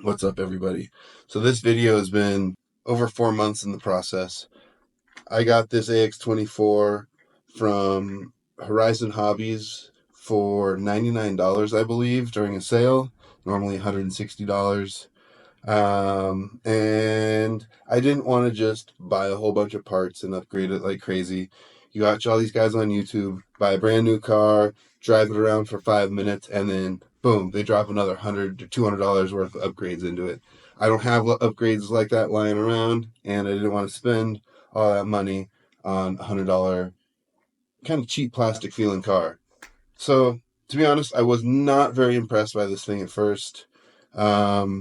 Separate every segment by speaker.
Speaker 1: What's up, everybody? So this video has been over 4 months in the process. I got this AX24 from Horizon Hobbies for $99, I believe, during a sale. Normally $160. And I didn't want to just buy a whole bunch of parts and upgrade it like crazy. You watch all these guys on YouTube buy a brand new car, drive it around for 5 minutes, and then boom, they drop another $100 to $200 worth of upgrades into it. I don't have upgrades like that lying around, and I didn't want to spend all that money on a $100 kind of cheap plastic feeling car. So to be honest, I was not very impressed by this thing at first. I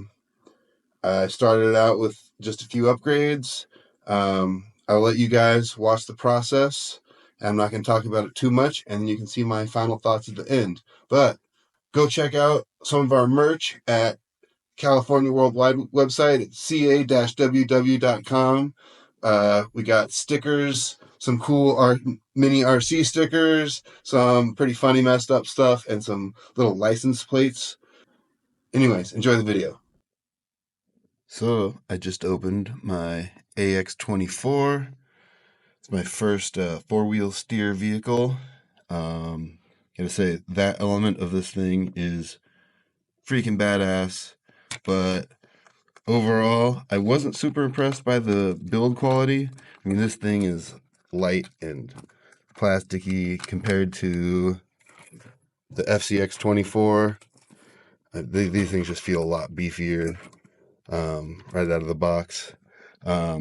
Speaker 1: started out with just a few upgrades. I'll let you guys watch the process. I'm not going to talk about it too much, and you can see my final thoughts at the end. But go check out some of our merch at California Worldwide website at ca-ww.com. We got stickers, some cool mini RC stickers, some pretty funny messed up stuff, and some little license plates. Anyways, enjoy the video. So I just opened my AX24. It's my first four-wheel steer vehicle. Gotta say, that element of this thing is freaking badass, but overall, I wasn't super impressed by the build quality. I mean, this thing is light and plasticky compared to the FCX24. These things just feel a lot beefier right out of the box. I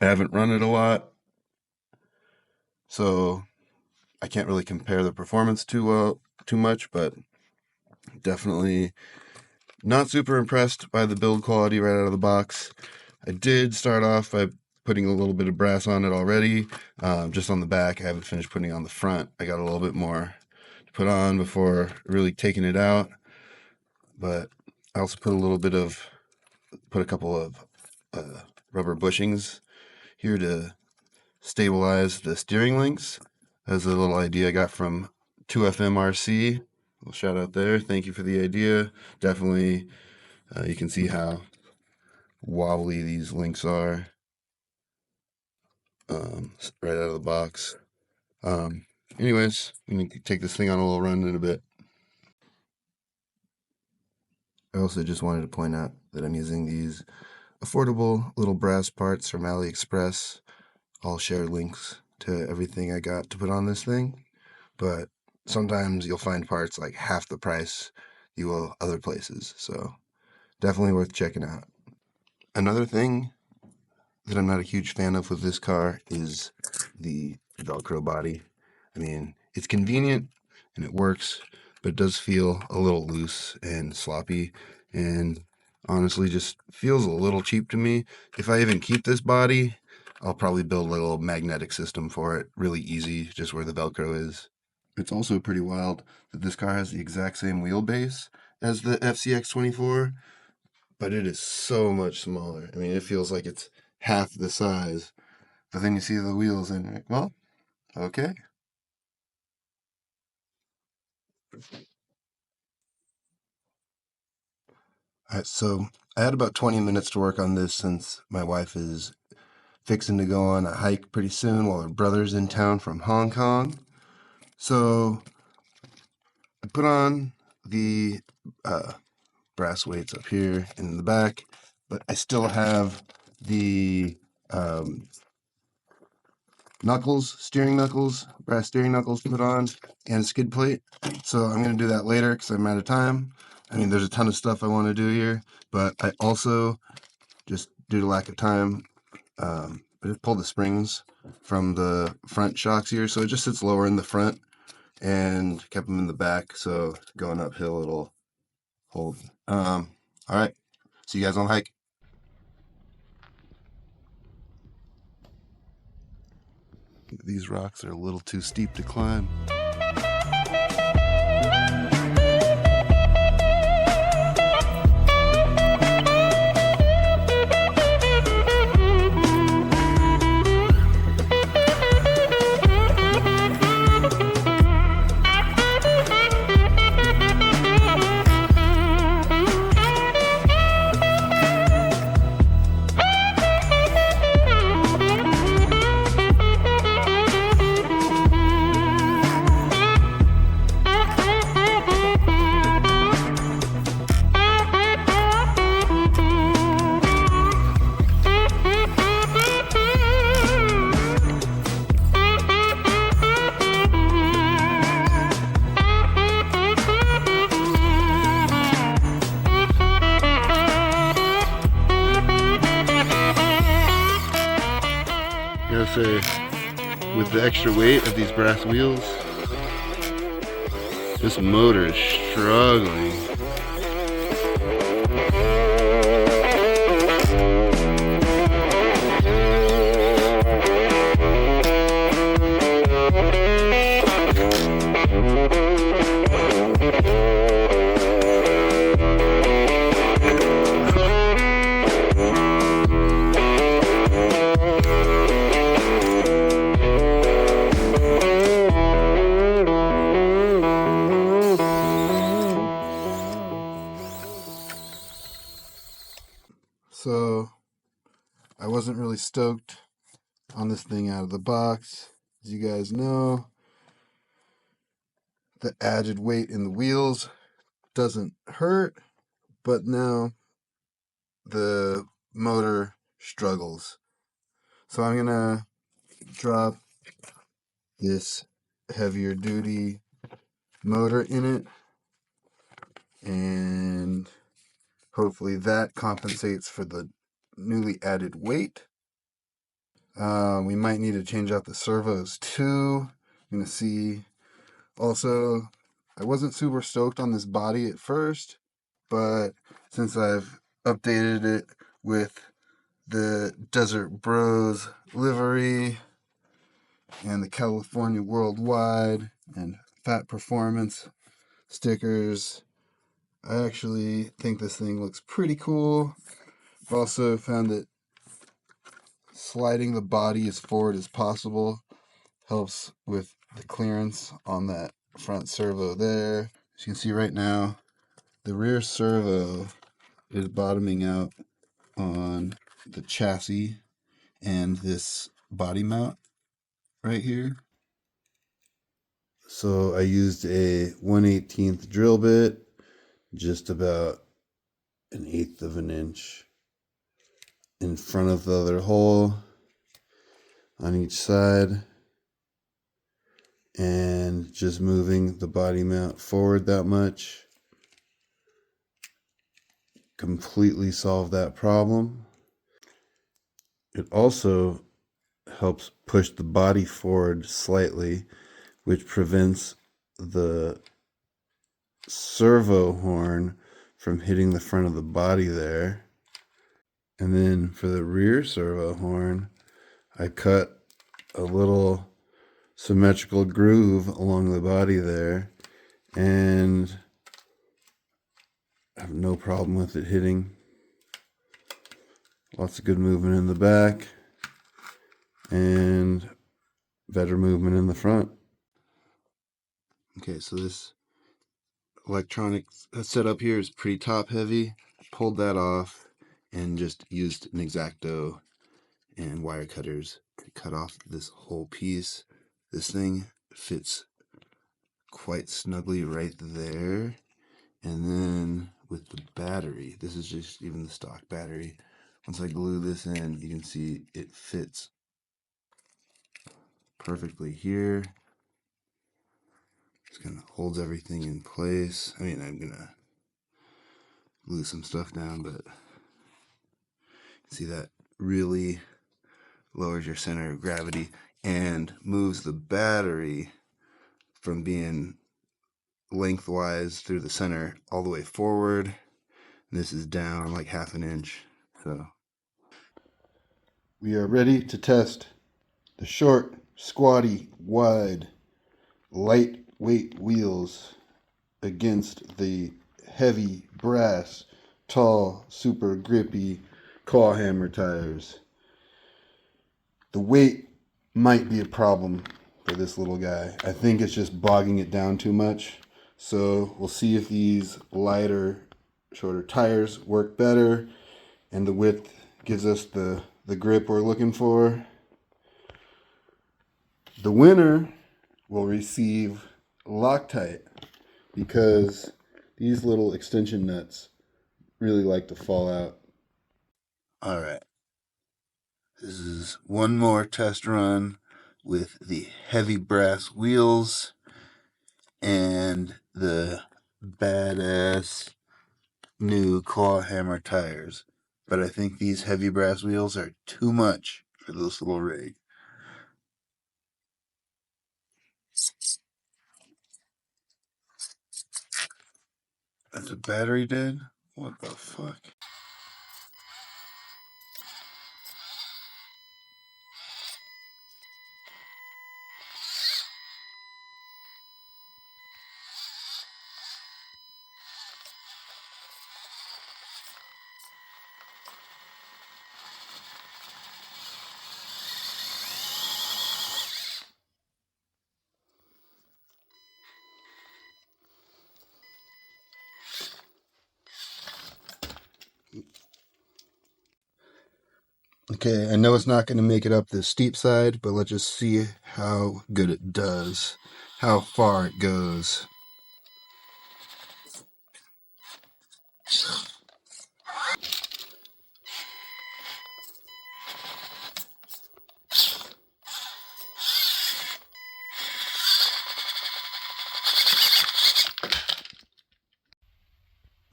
Speaker 1: haven't run it a lot, so I can't really compare the performance too much, but definitely not super impressed by the build quality right out of the box. I did start off by putting a little bit of brass on it already, just on the back. I haven't finished putting on the front. I got a little bit more to put on before really taking it out, but I also put a couple of rubber bushings here to stabilize the steering links. That's a little idea I got from 2FMRC. Well, shout out there. Thank you for the idea. Definitely, you can see how wobbly these links are right out of the box. Anyways, we need to take this thing on a little run in a bit. I also just wanted to point out that I'm using these affordable little brass parts from AliExpress. I'll share links to everything I got to put on this thing, but sometimes you'll find parts like half the price you will other places, so definitely worth checking out. Another thing that I'm not a huge fan of with this car is the Velcro body. I mean, it's convenient and it works, but it does feel a little loose and sloppy, and honestly just feels a little cheap to me. If I even keep this body, I'll probably build a little magnetic system for it, really easy, just where the Velcro is. It's also pretty wild that this car has the exact same wheelbase as the FCX24, but it is so much smaller. I mean, it feels like it's half the size, but then you see the wheels and you're like, well, okay. Alright, so I had about 20 minutes to work on this since my wife is fixing to go on a hike pretty soon while her brother's in town from Hong Kong. So I put on the brass weights up here in the back, but I still have the steering knuckles, brass steering knuckles to put on, and a skid plate. So I'm going to do that later because I'm out of time. I mean, there's a ton of stuff I want to do here, but I also, just due to lack of time, I just pulled the springs from the front shocks here, so it just sits lower in the front and kept them in the back, so going uphill it'll hold. All right, see you guys on the hike. These rocks are a little too steep to climb. say, with the extra weight of these brass wheels, this motor is struggling. So I wasn't really stoked on this thing out of the box. As you guys know, the added weight in the wheels doesn't hurt, but now the motor struggles. So I'm gonna drop this heavier duty motor in it, and hopefully that compensates for the newly added weight. We might need to change out the servos too. I'm gonna see. Also, I wasn't super stoked on this body at first, but since I've updated it with the Desert Bros livery and the California Worldwide and Fat Performance stickers, I actually think this thing looks pretty cool. I've also found that sliding the body as forward as possible helps with the clearance on that front servo there. As you can see right now, the rear servo is bottoming out on the chassis and this body mount right here. So I used a 1/18 drill bit, just about 1/8 of an inch in front of the other hole on each side, and just moving the body mount forward that much completely solved that problem. It also helps push the body forward slightly, which prevents the servo horn from hitting the front of the body there. And then for the rear servo horn, I cut a little symmetrical groove along the body there, and I have no problem with it hitting. Lots of good movement in the back and better movement in the front. Okay, so this electronic setup here is pretty top heavy. Pulled that off and just used an X-Acto and wire cutters to cut off this whole piece. This thing fits quite snugly right there. And then with the battery, this is just even the stock battery. Once I glue this in, you can see it fits perfectly here. Just kind of holds everything in place. I mean, I'm gonna glue some stuff down, but see that really lowers your center of gravity and moves the battery from being lengthwise through the center all the way forward. This is down like 1/2 inch. So we are ready to test the short, squatty, wide, lightweight wheels against the heavy brass, tall, super grippy claw hammer tires. The weight might be a problem for this little guy. I think it's just bogging it down too much. So we'll see if these lighter, shorter tires work better and the width gives us the grip we're looking for. The winner will receive Loctite because these little extension nuts really like to fall out. All right. This is one more test run with the heavy brass wheels and the badass new claw hammer tires. But I think these heavy brass wheels are too much for this little rig. That's a battery dead? What the fuck? Okay, I know it's not going to make it up the steep side, but let's just see how good it does, how far it goes.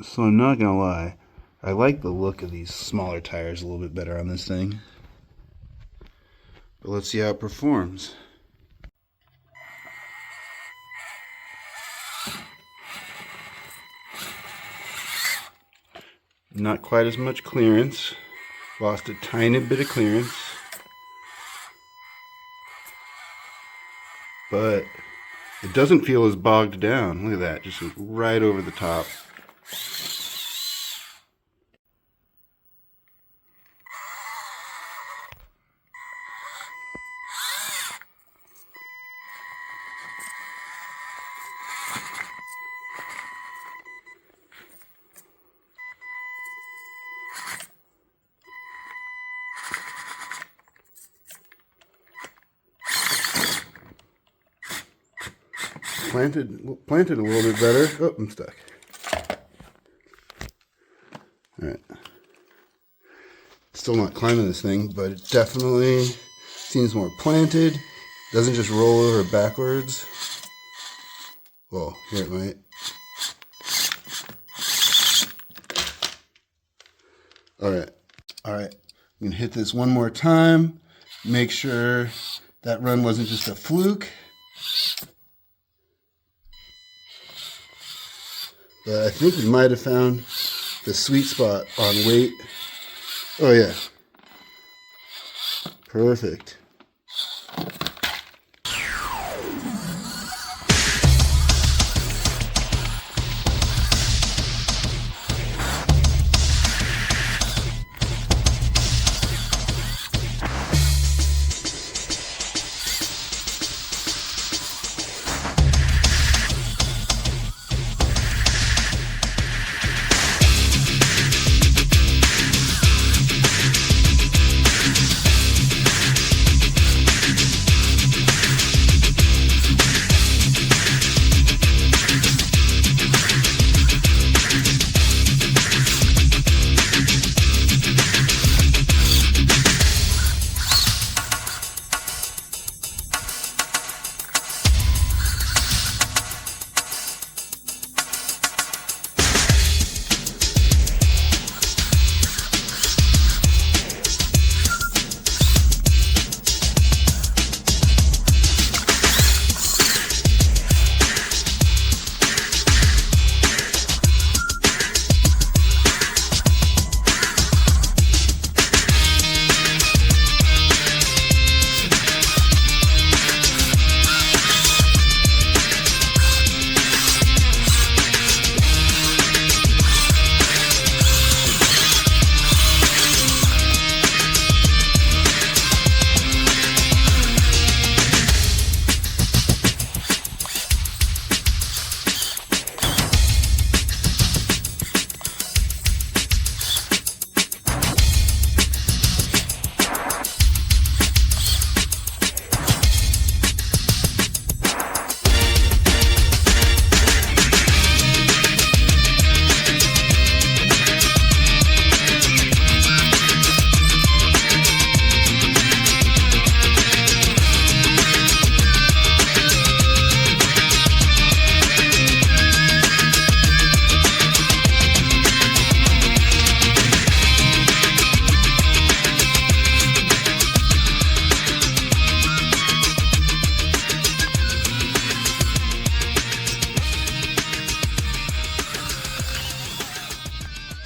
Speaker 1: So I'm not going to lie, I like the look of these smaller tires a little bit better on this thing. But let's see how it performs. Not quite as much clearance. Lost a tiny bit of clearance. But it doesn't feel as bogged down. Look at that, just right over the top. Planted a little bit better. Oh, I'm stuck. Alright. Still not climbing this thing, but it definitely seems more planted. Doesn't just roll over backwards. Well, here it might. Alright. Alright. I'm going to hit this one more time. Make sure that run wasn't just a fluke. But I think we might have found the sweet spot on weight. Oh yeah. Perfect.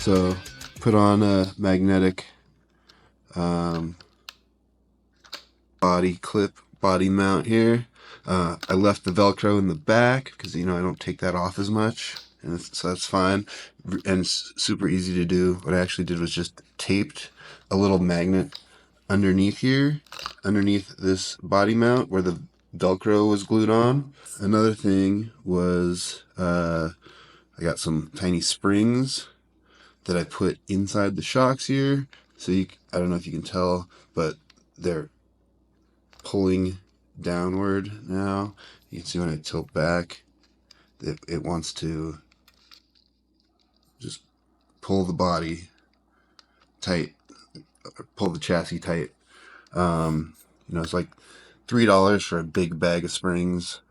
Speaker 1: So put on a magnetic body mount here. I left the Velcro in the back because I don't take that off as much, and so that's fine, and it's super easy to do. What I actually did was just taped a little magnet underneath here, underneath this body mount where the Velcro was glued on. Another thing was I got some tiny springs that I put inside the shocks here. So I don't know if you can tell, but they're pulling downward now. You can see when I tilt back, it wants to just pull the body tight, or pull the chassis tight. It's like $3 for a big bag of springs.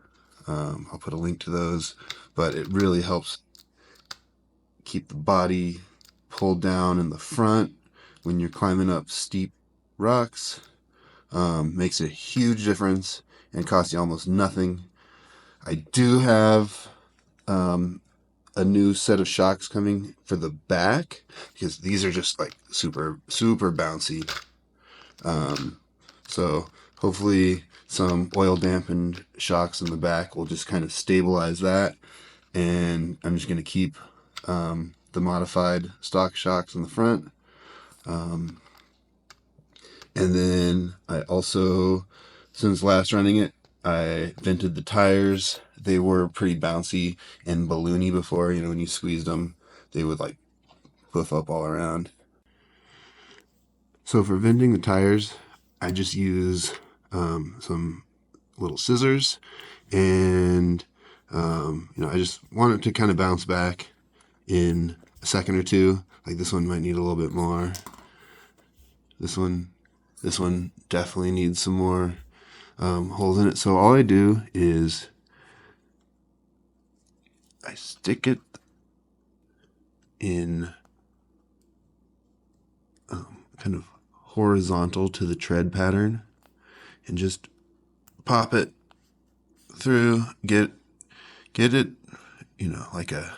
Speaker 1: I'll put a link to those, but it really helps keep the body pulled down in the front when you're climbing up steep rocks. Makes a huge difference and costs you almost nothing. I do have a new set of shocks coming for the back because these are just like super bouncy. So hopefully some oil dampened shocks in the back will just kind of stabilize that, and I'm just going to keep the modified stock shocks in the front. And then I also, since last running it, I vented the tires. They were pretty bouncy and balloony before. When you squeezed them, they would like puff up all around. So for venting the tires, I just use some little scissors, and I just want it to kind of bounce back in a second or two. Like this one might need a little bit more. This one definitely needs some more holes in it. So all I do is I stick it in kind of horizontal to the tread pattern and just pop it through, get it, like a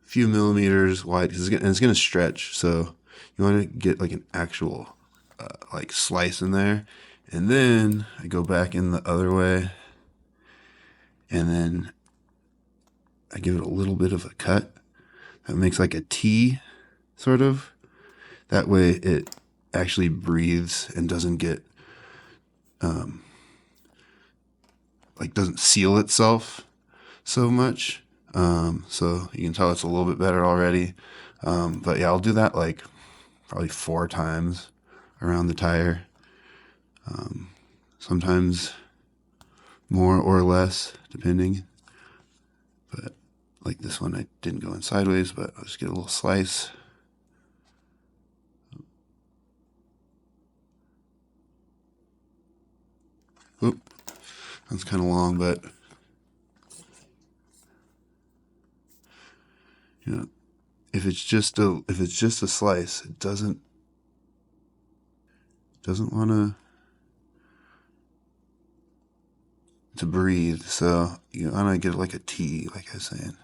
Speaker 1: few millimeters wide, because it's going to stretch. So you want to get like an actual like slice in there, and then I go back in the other way, and then I give it a little bit of a cut that makes like a T, sort of. That way it actually breathes and doesn't get doesn't seal itself so much. So you can tell it's a little bit better already. But yeah, I'll do that like probably 4 times around the tire. Sometimes more or less, depending. But like this one, I didn't go in sideways, but I'll just get a little slice. Oop, that's kind of long, but if it's just a slice, it doesn't want to breathe. So you want to get it like a T, like I was saying.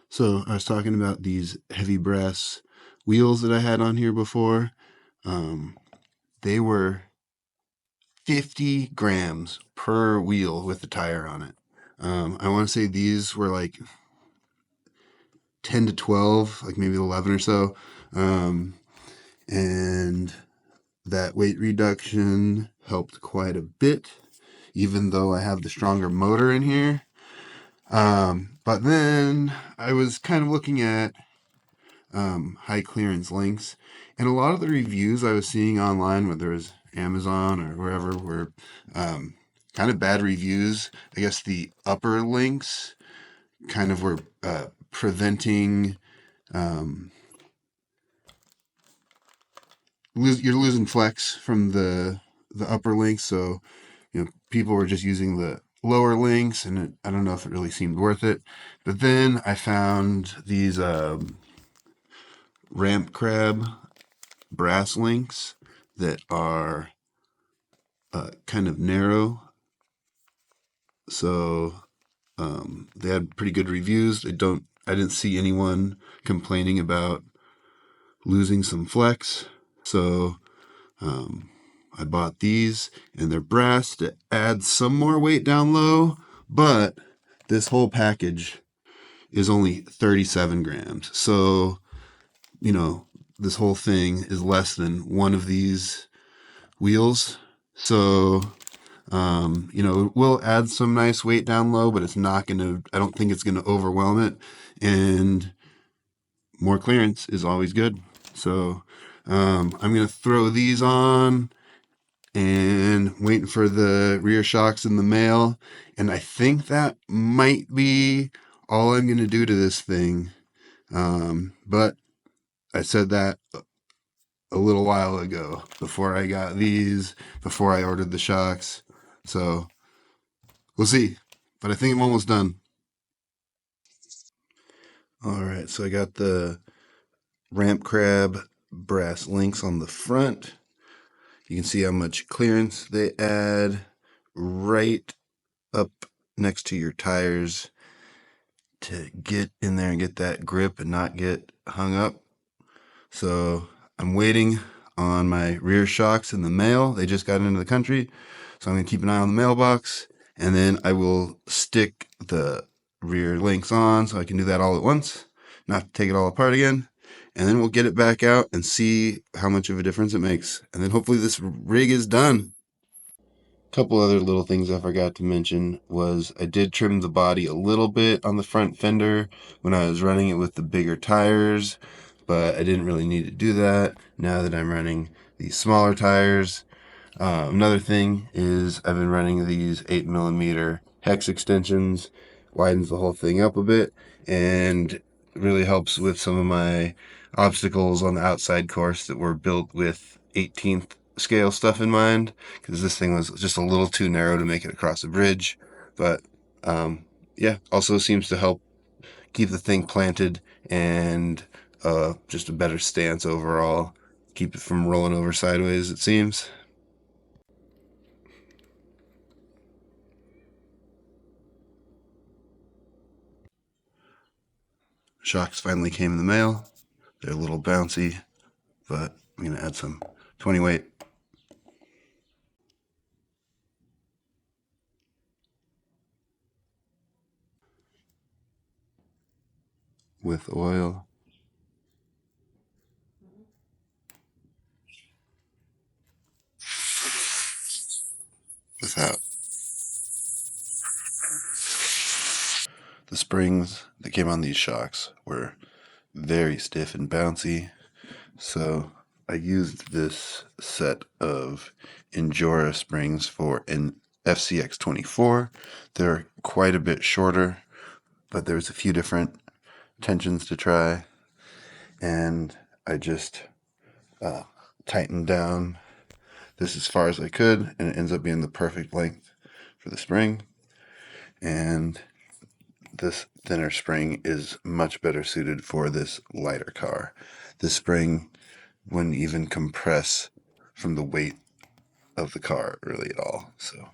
Speaker 1: So I was talking about these heavy brass wheels that I had on here before. They were 50 grams per wheel with the tire on it. I want to say these were like 10 to 12, like maybe 11 or so. And that weight reduction helped quite a bit, even though I have the stronger motor in here. But then I was kind of looking at high clearance links, and a lot of the reviews I was seeing online, whether it was Amazon or wherever, were kind of bad reviews. I guess the upper links kind of were preventing you're losing flex from the upper links. So people were just using the lower links, and I don't know if it really seemed worth it. But then I found these ramp crab brass links that are kind of narrow. So they had pretty good reviews. They don't
Speaker 2: I didn't see anyone complaining about losing some flex, so I bought these, and they're brass to add some more weight down low, but this whole package is only 37 grams. So, this whole thing is less than one of these wheels. So, we'll add some nice weight down low, but I don't think it's going to overwhelm it. And more clearance is always good. So, I'm going to throw these on and waiting for the rear shocks in the mail. And I think that might be all I'm going to do to this thing. But I said that a little while ago before I got these, before I ordered the shocks. So we'll see. But I think I'm almost done. All right, so I got the ramp crab brass links on the front. You can see how much clearance they add right up next to your tires to get in there and get that grip and not get hung up. So I'm waiting on my rear shocks in the mail. They just got into the country, so I'm going to keep an eye on the mailbox, and then I will stick the rear links on so I can do that all at once, not take it all apart again. And then we'll get it back out and see how much of a difference it makes. And then hopefully this rig is done. A couple other little things I forgot to mention was I did trim the body a little bit on the front fender when I was running it with the bigger tires, but I didn't really need to do that now that I'm running these smaller tires. Another thing is I've been running these 8mm hex extensions, widens the whole thing up a bit, and really helps with some of my obstacles on the outside course that were built with 18th scale stuff in mind, because this thing was just a little too narrow to make it across the bridge. But also seems to help keep the thing planted and just a better stance overall, keep it from rolling over sideways, it seems. Shocks finally came in the mail. They're a little bouncy, but I'm going to add some 20 weight. With oil. Without. The springs that came on these shocks were very stiff and bouncy, so I used this set of Injora springs for an FCX24. They're quite a bit shorter, but there's a few different tensions to try, and I just tightened down this as far as I could, and it ends up being the perfect length for the spring. And this thinner spring is much better suited for this lighter car. This spring wouldn't even compress from the weight of the car really at all. So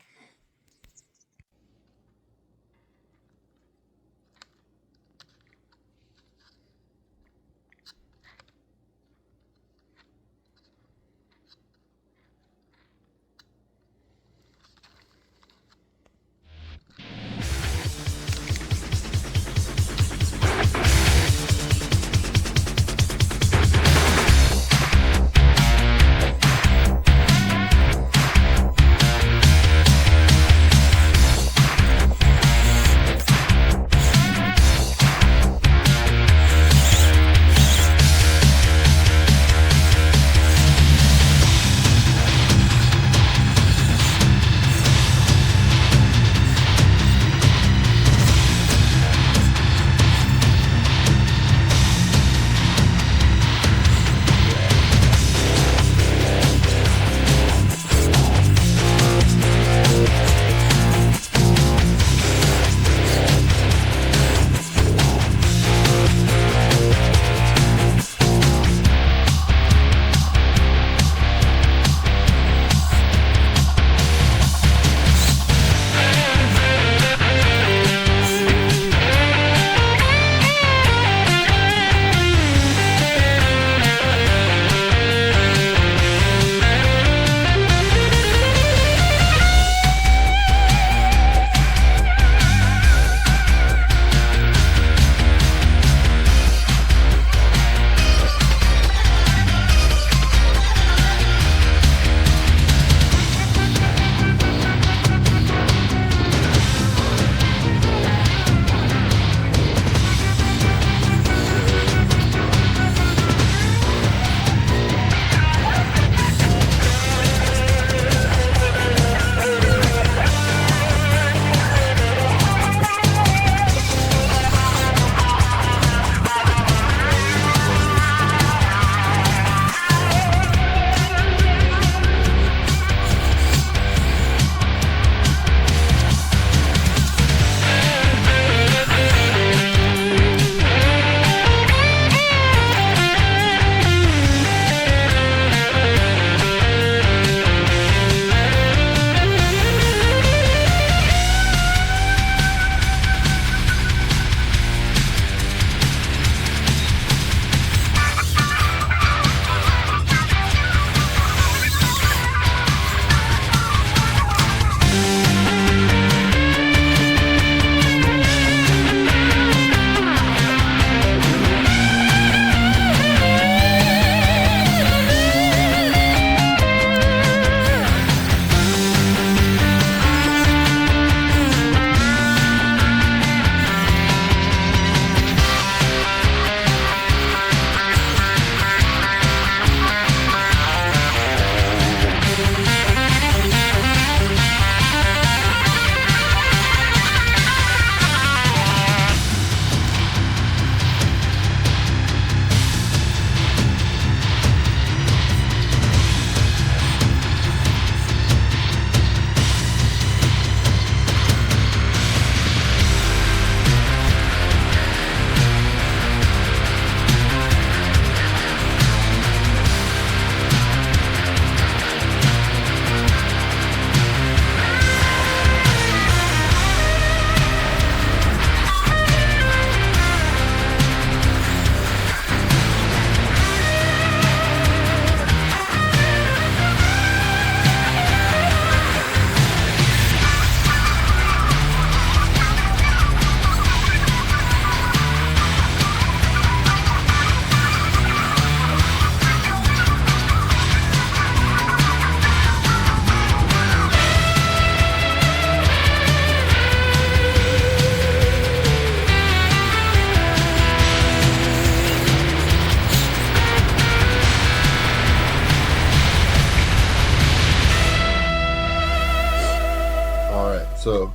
Speaker 2: So,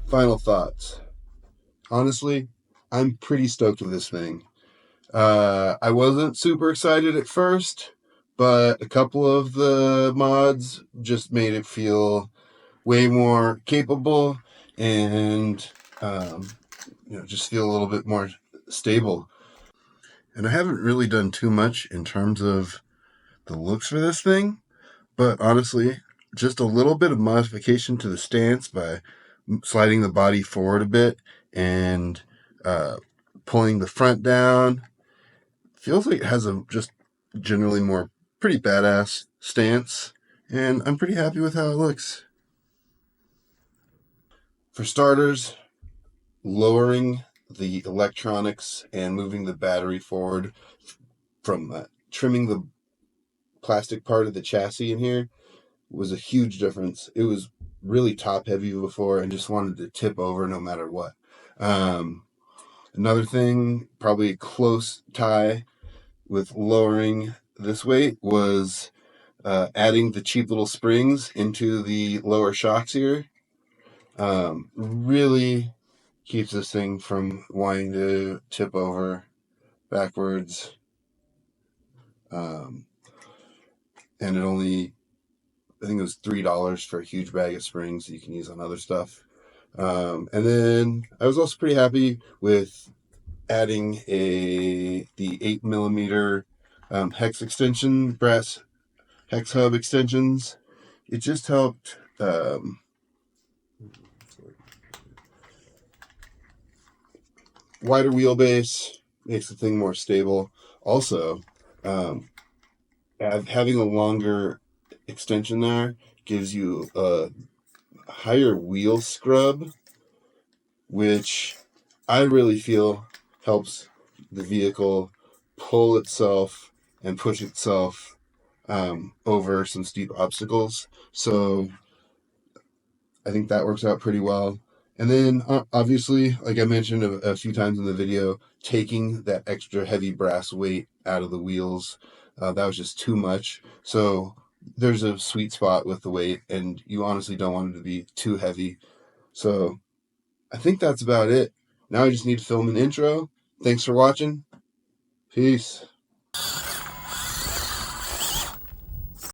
Speaker 2: final thoughts. Honestly, I'm pretty stoked with this thing. I wasn't super excited at first, but a couple of the mods just made it feel way more capable and just feel a little bit more stable. And I haven't really done too much in terms of the looks for this thing, but honestly, just a little bit of modification to the stance by sliding the body forward a bit and uh, pulling the front down. Feels like it has a just generally more pretty badass stance, and I'm pretty happy with how it looks. For starters, lowering the electronics and moving the battery forward from trimming the plastic part of the chassis in here was a huge difference. It was really top heavy before and just wanted to tip over no matter what. Another thing, probably a close tie with lowering this weight, was adding the cheap little springs into the lower shocks here. Really keeps this thing from wanting to tip over backwards. And it only, I think it was $3 for a huge bag of springs that you can use on other stuff. And then I was also pretty happy with adding the 8mm hex extension, brass hex hub extensions. It just helped wider wheelbase, makes the thing more stable. Also, having a longer extension there gives you a higher wheel scrub, which I really feel helps the vehicle pull itself and push itself over some steep obstacles. So I think that works out pretty well. And then obviously, like I mentioned a few times in the video, taking that extra heavy brass weight out of the wheels, that was just too much. So there's a sweet spot with the weight, and you honestly don't want it to be too heavy. So I think that's about it. Now I just need to film an intro. Thanks for watching. Peace.